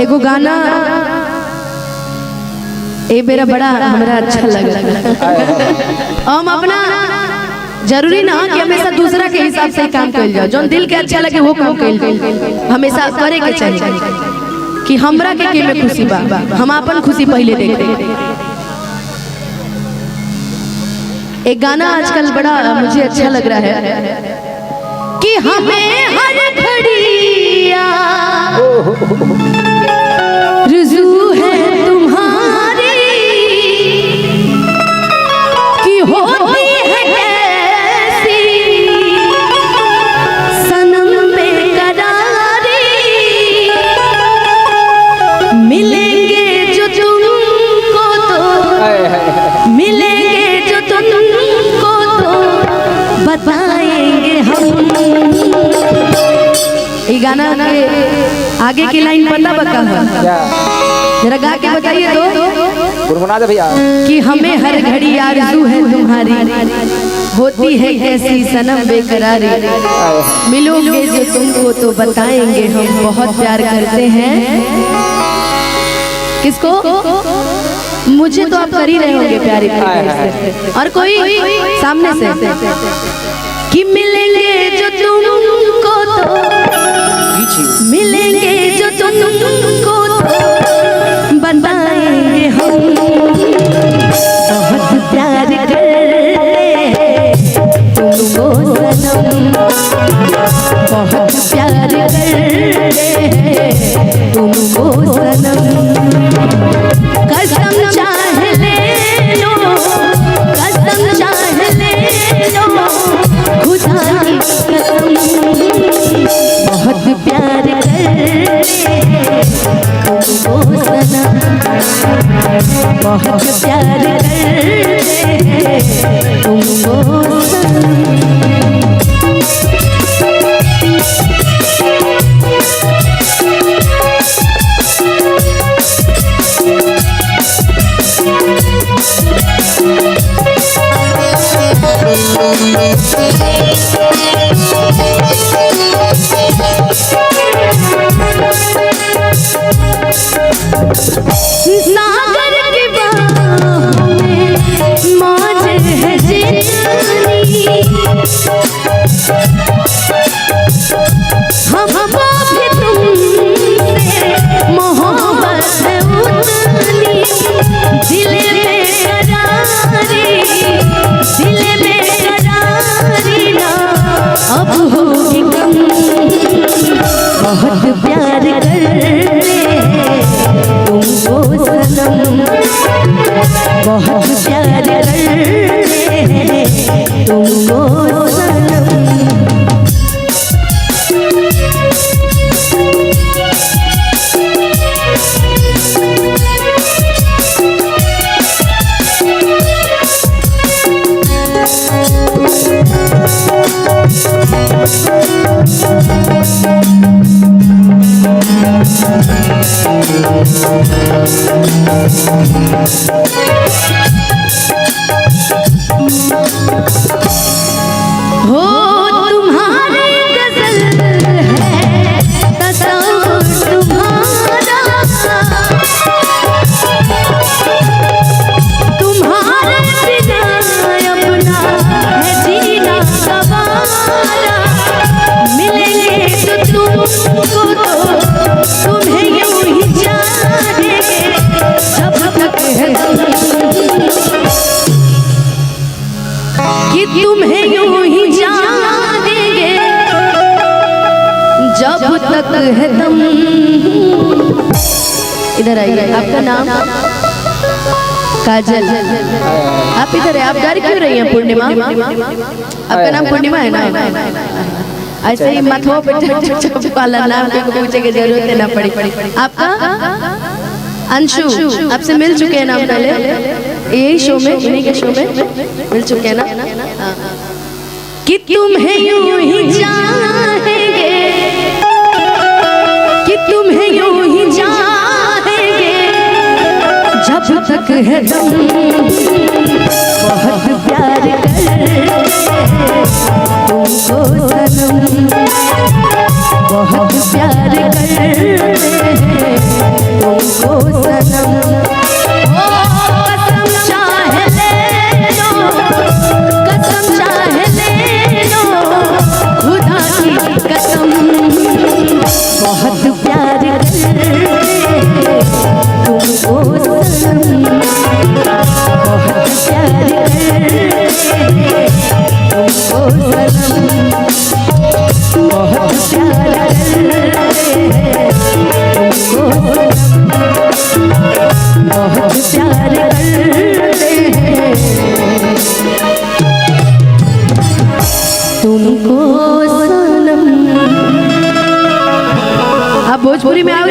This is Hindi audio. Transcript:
एगो गाना ए मेरा बड़ा हमरा अच्छा लगा। हम अपना जरूरी ना कि हमेशा दूसरा के हिसाब से काम कर जाओ, जो दिल के अच्छा लगे वो काम कर हमेशा करे के चाहिए कि हमरा के में खुशी बा, हम अपन खुशी पहले देखे। एक गाना आजकल बड़ा मुझे अच्छा लग रहा है कि हमें हर घड़िया रुजू है तुम्हारी कि होती है कैसी सनम बेकरारी, मिलेंगे जो तुमको तो मिलेंगे जो तुमको तो बताएंगे हम। ये गाना के आगे की लाइन पता बता जरा गा के बताइए तो गुनगुना दे भैया। कि हमें हर घड़ी आरज़ू है तुम्हारी, होती है कैसी सनम बेकरारी, मिलोगे जो तुमको तो बताएंगे हम बहुत प्यार करते हैं। किसको? मुझे तो आप कर ही रहे होंगे प्यारी से, और कोई सामने से कि मिलेंगे जो तुमको तो मिलेंगे जो तुमको तो बताएंगे हम बहुत प्यार करते तुमको सनम, बहुत प्यार करते तुमको सनम। कसम चाह ले लो, कसम चाह ले लो खुदा की कसम, बहुत प्यार करते तुमको सनम, बहुत प्यार करते तुमको सनम। सागर की बाहों में मौज है जितनी, हमको भी तुमसे मोहब्बत है उतनी, दिल में करारी, दिल में करारी ना अब होगी कम, बहुत प्यार करते तुमको सनम, बहुत प्यार करते तुमको सनम। हो तुम्हारी गजल है तसव्वुर तुम्हारा, तुम्हारे बिना अपना है जीना सवारा, मिलेंगे तो तुमको तो तुम्हें यूं ही चाहेंगे जब तक है कि तुम्हें यूं ही जानेंगे जब तक है दम। इधर आइए, आपका नाम? काजल। आप इधर है, आप डर क्यों रही हैं? पूर्णिमा, आपका नाम पूर्णिमा है ना? ऐसे ही माथों पे वाला नाम पूछे की जरूरत ना पड़ी। आपका? अंशु। आपसे मिल चुके हैं ना पहले यही शो में, इन्हीं के शो में मिल चुके हैं ना? कि तुम्हें यूं ही चाहेंगे, कि तुम्हें यूं ही चाहेंगे जब तक है दम, बहुत प्यार करते तुमको सनम, बहुत प्यार करते प्यार करते हैं तुमको सनम। अब भोजपुरी में आओ।